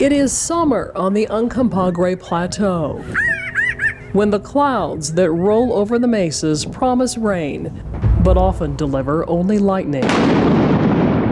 It is summer on the Uncompahgre Plateau, when the clouds that roll over the mesas promise rain, but often deliver only lightning,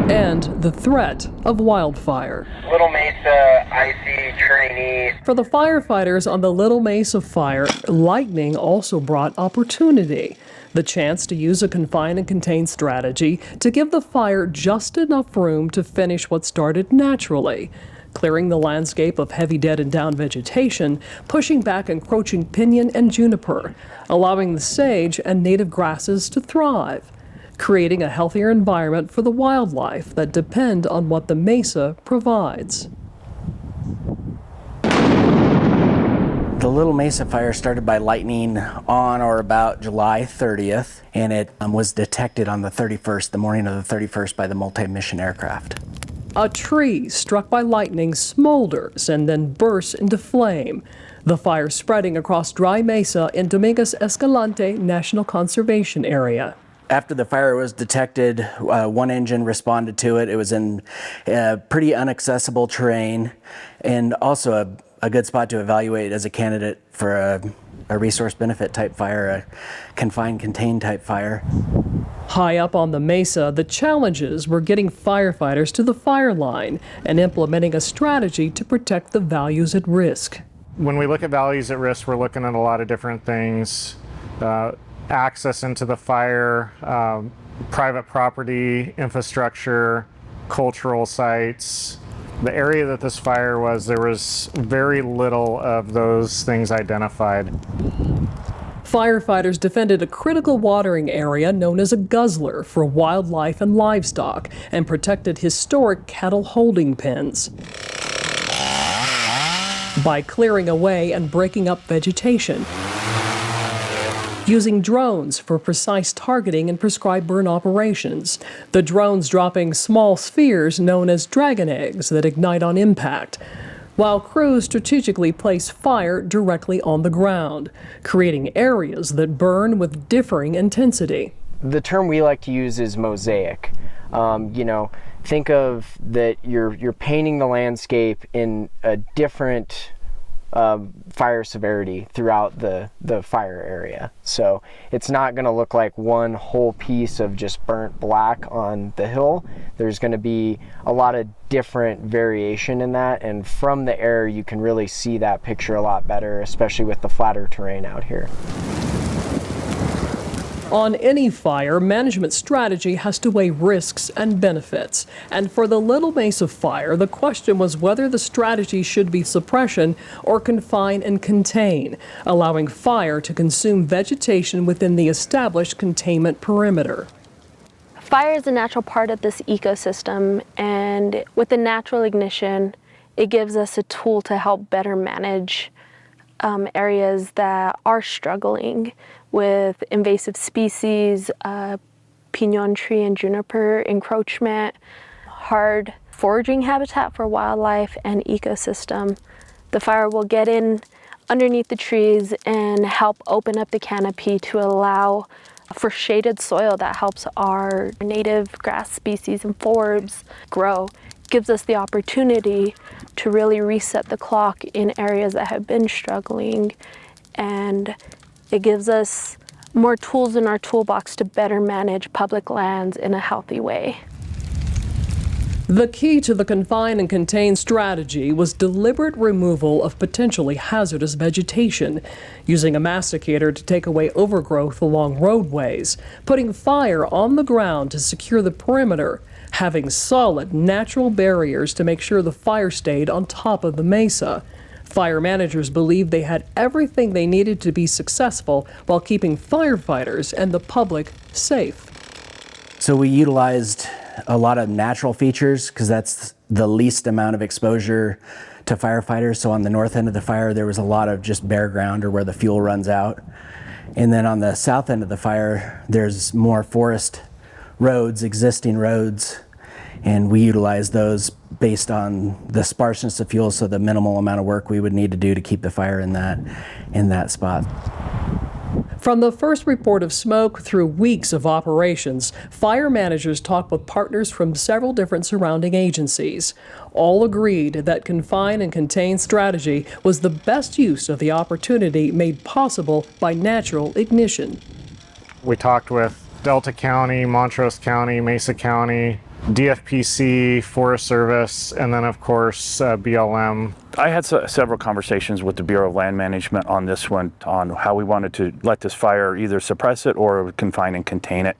and the threat of wildfire. Little Mesa, icy, turning east. For the firefighters on the Little Mesa fire, lightning also brought opportunity. The chance to use a confine and contain strategy to give the fire just enough room to finish what started naturally, clearing the landscape of heavy dead and down vegetation, pushing back encroaching pinyon and juniper, allowing the sage and native grasses to thrive, creating a healthier environment for the wildlife that depend on what the mesa provides. The Little Mesa fire started by lightning on or about July 30th, and it was detected on the 31st, the morning of the 31st, by the multi-mission aircraft. A tree struck by lightning smolders and then bursts into flame, the fire spreading across Dry Mesa in Dominguez Escalante National Conservation Area. After the fire was detected, one engine responded to it. It was in pretty inaccessible terrain, and also a good spot to evaluate as a candidate for a resource benefit type fire, a confined contained type fire. High up on the mesa, the challenges were getting firefighters to the fire line and implementing a strategy to protect the values at risk. When we look at values at risk, we're looking at a lot of different things. Access into the fire, private property, infrastructure, cultural sites. The area that this fire was, there was very little of those things identified. Firefighters defended a critical watering area known as a guzzler for wildlife and livestock and protected historic cattle holding pens by clearing away and breaking up vegetation, using drones for precise targeting and prescribed burn operations, the drones dropping small spheres known as dragon eggs that ignite on impact, while crews strategically place fire directly on the ground, creating areas that burn with differing intensity. The term we like to use is mosaic. Think of that you're painting the landscape in a different fire severity throughout the fire area. So it's not going to look like one whole piece of just burnt black on the hill. There's going to be a lot of different variation in that, and from the air you can really see that picture a lot better, especially with the flatter terrain out here. On any fire, management strategy has to weigh risks and benefits. And for the Little Mesa fire, the question was whether the strategy should be suppression or confine and contain, allowing fire to consume vegetation within the established containment perimeter. Fire is a natural part of this ecosystem, and with the natural ignition, it gives us a tool to help better manage areas that are struggling with invasive species, pinon tree and juniper encroachment, hard foraging habitat for wildlife and ecosystem. The fire will get in underneath the trees and help open up the canopy to allow for shaded soil that helps our native grass species and forbs grow. Gives us the opportunity to really reset the clock in areas that have been struggling, and it gives us more tools in our toolbox to better manage public lands in a healthy way. The key to the confine and contain strategy was deliberate removal of potentially hazardous vegetation, using a masticator to take away overgrowth along roadways, putting fire on the ground to secure the perimeter, having solid natural barriers to make sure the fire stayed on top of the mesa. Fire managers believed they had everything they needed to be successful while keeping firefighters and the public safe. So we utilized a lot of natural features because that's the least amount of exposure to firefighters. So on the north end of the fire, there was a lot of just bare ground or where the fuel runs out. And then on the south end of the fire, there's more forest roads, existing roads, and we utilize those based on the sparseness of fuel, so the minimal amount of work we would need to do to keep the fire in that spot. From the first report of smoke through weeks of operations, fire managers talked with partners from several different surrounding agencies. All agreed that confine and contain strategy was the best use of the opportunity made possible by natural ignition. We talked with Delta County, Montrose County, Mesa County, DFPC, Forest Service, and then of course BLM. I had several conversations with the Bureau of Land Management on this one, on how we wanted to let this fire either suppress it or confine and contain it.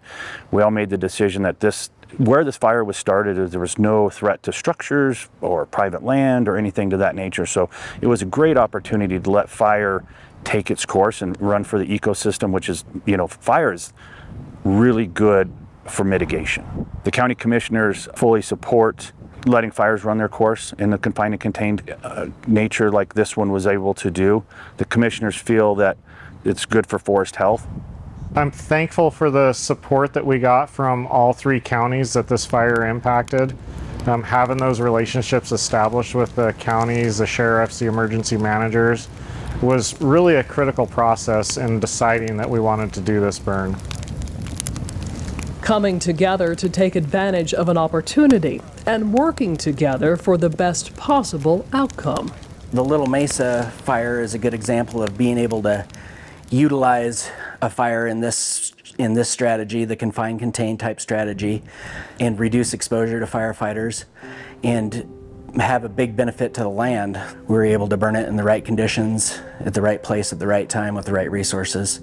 We all made the decision that where this fire was started, there was no threat to structures or private land or anything to that nature. So it was a great opportunity to let fire take its course and run for the ecosystem, which is, fire is really good for mitigation. The county commissioners fully support letting fires run their course in the confined and contained nature like this one was able to do. The commissioners feel that it's good for forest health. I'm thankful for the support that we got from all 3 counties that this fire impacted. Having those relationships established with the counties, the sheriffs, the emergency managers was really a critical process in deciding that we wanted to do this burn. Coming together to take advantage of an opportunity and working together for the best possible outcome. The Little Mesa fire is a good example of being able to utilize a fire in this strategy, the confine contain type strategy, and reduce exposure to firefighters and have a big benefit to the land. We were able to burn it in the right conditions, at the right place, at the right time, with the right resources.